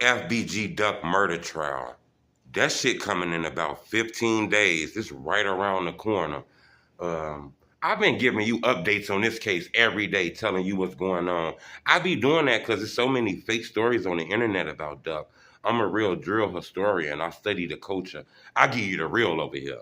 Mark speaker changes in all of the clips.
Speaker 1: FBG Duck murder trial. That shit coming in about 15 days. It's right around the corner. I've been giving you updates on this case every day, telling you what's going on. I be doing that because there's so many fake stories on the internet about Duck. I'm a real drill historian. I study the culture. I give you the real over here.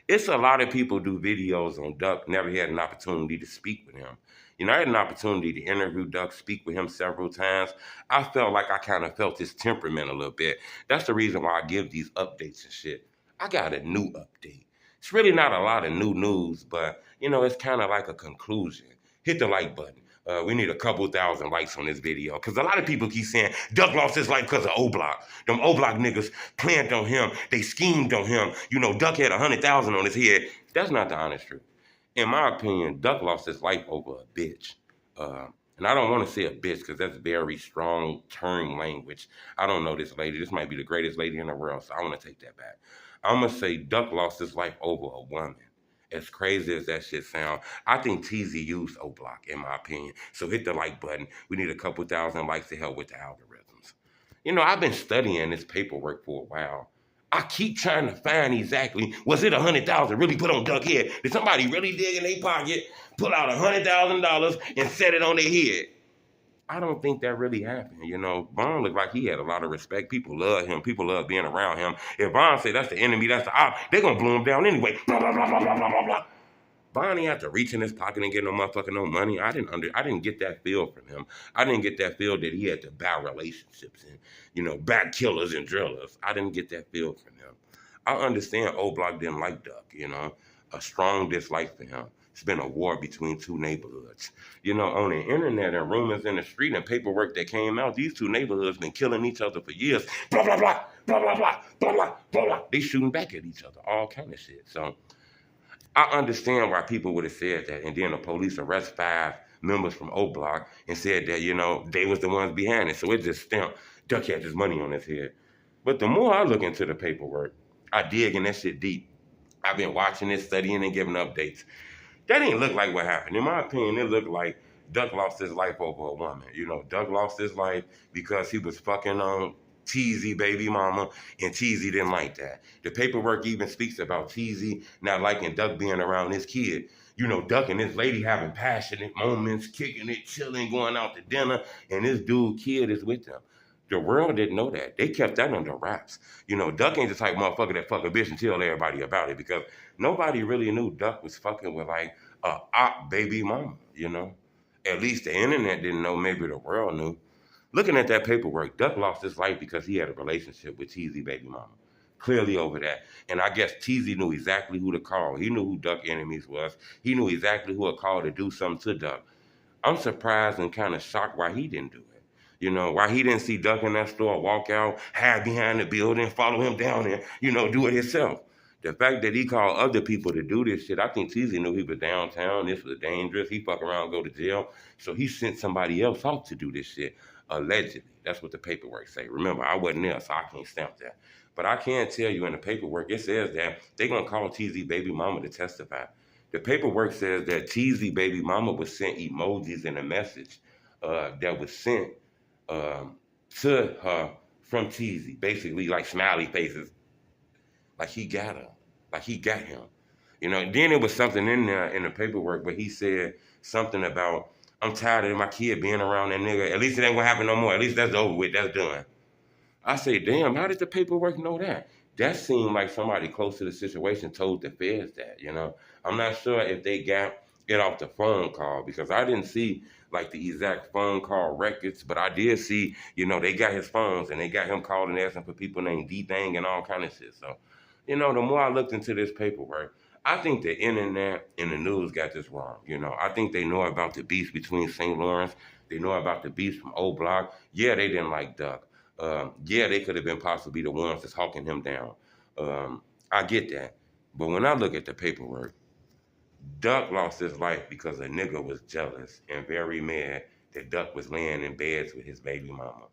Speaker 1: It's a lot of people do videos on Duck, never had an opportunity to speak with him. You know, I had an opportunity to interview Duck, speak with him several times. I felt like I kind of felt his temperament a little bit. That's the reason why I give these updates and shit. I got a new update. It's really not a lot of new news, but, you know, it's kind of like a conclusion. Hit the like button. We need a couple thousand likes on this video because a lot of people keep saying Duck lost his life because of O-Block. Them O-Block niggas planned on him. They schemed on him. You know, Duck had 100,000 on his head. That's not the honest truth. In my opinion, Duck lost his life over a bitch. And I don't want to say a bitch because that's very strong term language. I don't know this lady. This might be the greatest lady in the world, so I want to take that back. I'm going to say Duck lost his life over a woman. As crazy as that shit sound, I think TZ used O-Block, in my opinion. So hit the like button. We need a couple thousand likes to help with the algorithms. You know, I've been studying this paperwork for a while. I keep trying to find exactly, was it 100,000 really put on Duck head? Did somebody really dig in their pocket, pull out $100,000 and set it on their head? I don't think that really happened. You know, Vaughn looked like he had a lot of respect. People love him. People love being around him. If Vaughn say that's the enemy, that's the op, they're going to blow him down anyway. Blah, blah, blah, blah, blah, blah, blah, blah. Vaughn ain't have to reach in his pocket and get no motherfucking no money. I didn't get that feel from him. I didn't get that feel that he had to buy relationships and, you know, back killers and drillers. I didn't get that feel from him. I understand O-Block didn't like Duck, you know, a strong dislike for him. It's been a war between two neighborhoods. You know, on the internet and rumors in the street and paperwork that came out, these two neighborhoods been killing each other for years. Blah, blah, blah, blah, blah, blah, blah, blah, blah, blah. They shooting back at each other, all kind of shit. So I understand why people would have said that. And then the police arrest 5 members from O-Block and said that, you know, they was the ones behind it. So it just stamped Duck had his money on his head. But the more I look into the paperwork, I dig in that shit deep. I've been watching it, studying, and giving updates. That didn't look like what happened. In my opinion, it looked like Duck lost his life over a woman. You know, Duck lost his life because he was fucking on Cheesy baby mama, and Cheesy didn't like that. The paperwork even speaks about Cheesy not liking Duck being around his kid. You know, Duck and this lady having passionate moments, kicking it, chilling, going out to dinner, and this dude kid is with them. The world didn't know that. They kept that under wraps. You know, Duck ain't the type of motherfucker that fuck a bitch and tell everybody about it because nobody really knew Duck was fucking with like a op baby mama, you know? At least the internet didn't know, maybe the world knew. Looking at that paperwork, Duck lost his life because he had a relationship with Teezy baby mama. Clearly over that. And I guess Teezy knew exactly who to call. He knew who Duck enemies was. He knew exactly who to call to do something to Duck. I'm surprised and kind of shocked why he didn't do it. You know, why he didn't see Duck in that store, walk out, hide behind the building, follow him down and, you know, do it himself. The fact that he called other people to do this shit, I think Teezy knew he was downtown, this was dangerous, he fuck around, go to jail. So he sent somebody else off to do this shit, allegedly. That's what the paperwork say. Remember, I wasn't there, so I can't stamp that. But I can tell you in the paperwork, it says that they're going to call Teezy baby mama to testify. The paperwork says that Teezy baby mama was sent emojis in a message that was sent to her from Teezy, basically like smiley faces, like he got her, like he got him. You know, then there was something in there in the paperwork where he said something about, I'm tired of my kid being around that nigga. At least it ain't gonna happen no more. At least that's over with, that's done. I say, damn, how did the paperwork know that? That seemed like somebody close to the situation told the feds that, you know. I'm not sure if they got it off the phone call because I didn't see like the exact phone call records, but I did see, you know, they got his phones and they got him calling asking for people named D-Thang and all kind of shit. So, you know, the more I looked into this paperwork, I think the internet and the news got this wrong. You know, I think they know about the beef between St. Lawrence. They know about the beef from O-Block. Yeah, they didn't like Duck. Yeah, they could have been possibly the ones that's hawking him down. I get that. But when I look at the paperwork, Duck lost his life because a nigga was jealous and very mad that Duck was laying in beds with his baby mama.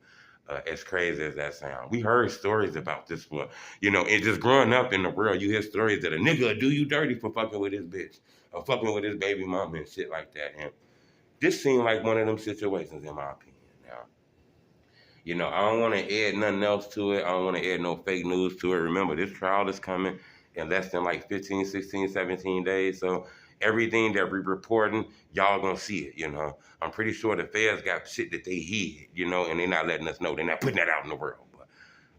Speaker 1: As crazy as that sounds. We heard stories about this one. You know, and just growing up in the world, you hear stories that a nigga will do you dirty for fucking with his bitch or fucking with his baby mama and shit like that. And this seemed like one of them situations in my opinion. Now, You know, I don't want to add nothing else to it. I don't want to add no fake news to it. Remember, this trial is coming in less than like 15, 16, 17 days. So everything that we're reporting, y'all gonna see it, you know. I'm pretty sure the feds got shit that they hid, you know, and they're not letting us know. They're not putting that out in the world. But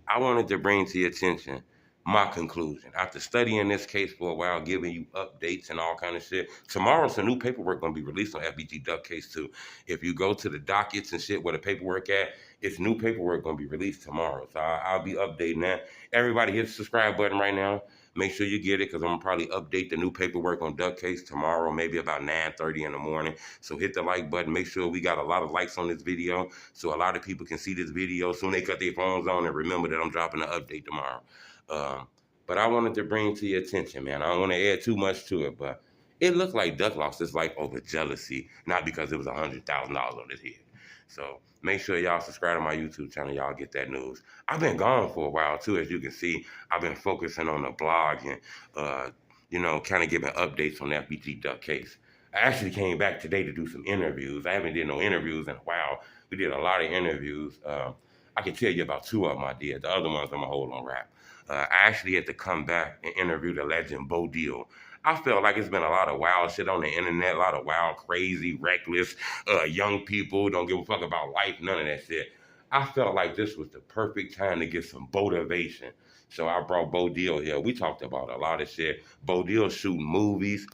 Speaker 1: I wanted to bring to your attention my conclusion. After studying this case for a while, giving you updates and all kind of shit, tomorrow some new paperwork gonna be released on FBG Duck Case too. If you go to the dockets and shit where the paperwork at, it's new paperwork gonna be released tomorrow. So I'll be updating that. Everybody hit the subscribe button right now. Make sure you get it because I'm gonna probably update the new paperwork on Duck Case tomorrow, maybe about 9:30 in the morning. So hit the like button. Make sure we got a lot of likes on this video so a lot of people can see this video. Soon they cut their phones on and remember that I'm dropping an update tomorrow. But I wanted to bring to your attention, man. I don't want to add too much to it, but it looked like Duck lost his life over jealousy, not because it was $100,000 on his head. So make sure y'all subscribe to my YouTube channel. Y'all get that news. I've been gone for a while too, as you can see. I've been focusing on the blog and you know, kind of giving updates on that FBG Duck case. I actually came back today to do some interviews. I haven't did no interviews in a while. We did a lot of interviews. I can tell you about two of them I did. The other ones I'm gonna hold on wrap. I actually had to come back and interview the legend Bo Deal. I felt like it's been a lot of wild shit on the internet, a lot of wild, crazy, reckless, young people who don't give a fuck about life, none of that shit. I felt like this was the perfect time to get some motivation. So I brought Bo Deal here. We talked about a lot of shit. Bo Deal shooting movies.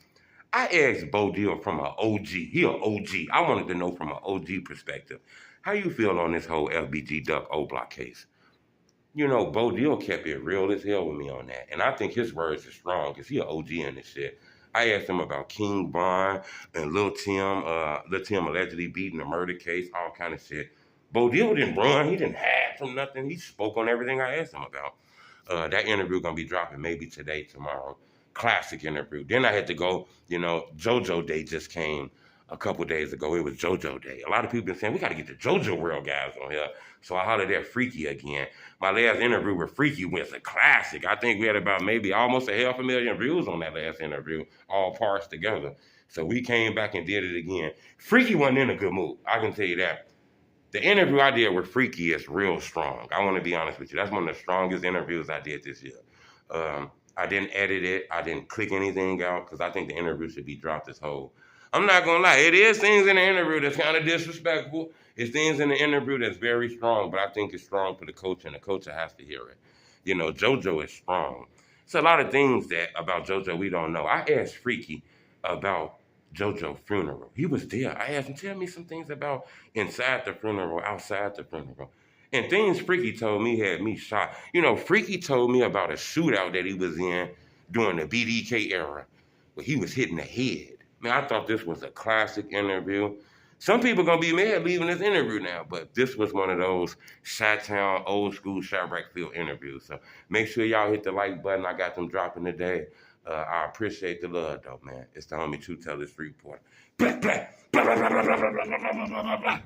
Speaker 1: I asked Bo Deal from an OG. He an OG. I wanted to know from an OG perspective. How you feel on this whole FBG Duck O-Block case? You know, Bo Deal kept it real as hell with me on that. And I think his words are strong because he an OG in this shit. I asked him about King Von and Lil Tim allegedly beating the murder case, all kind of shit. Bo Deal didn't run. He didn't hide from nothing. He spoke on everything I asked him about. That interview gonna be dropping maybe today, tomorrow. Classic interview. Then I had to go, you know, JoJo Day just came a couple days ago. It was JoJo Day. A lot of people been saying, we got to get the JoJo World guys on here. So I hollered at Freaky again. My last interview with Freaky was a classic. I think we had about maybe almost 500,000 views on that last interview, all parts together. So we came back and did it again. Freaky wasn't in a good mood. I can tell you that. The interview I did with Freaky is real strong. I want to be honest with you. That's one of the strongest interviews I did this year. I didn't edit it. I didn't click anything out because I think the interview should be dropped as whole. I'm not going to lie. It is things in the interview that's kind of disrespectful. It's things in the interview that's very strong, but I think it's strong for the coach, and the coach has to hear it. You know, JoJo is strong. It's a lot of things that about JoJo we don't know. I asked Freaky about JoJo's funeral. He was there. I asked him, tell me some things about inside the funeral, outside the funeral. And things Freaky told me had me shocked. You know, Freaky told me about a shootout that he was in during the BDK era where he was hitting the head. Man, I thought this was a classic interview. Some people gonna be mad leaving this interview now, but this was one of those Chi-Town, old school Chirac Field interviews. So make sure y'all hit the like button. I got them dropping today. I appreciate the love, though, man. It's the homie True Tell This Report. Blah, blah, blah, blah, blah, blah, blah, blah, blah, blah, blah, blah.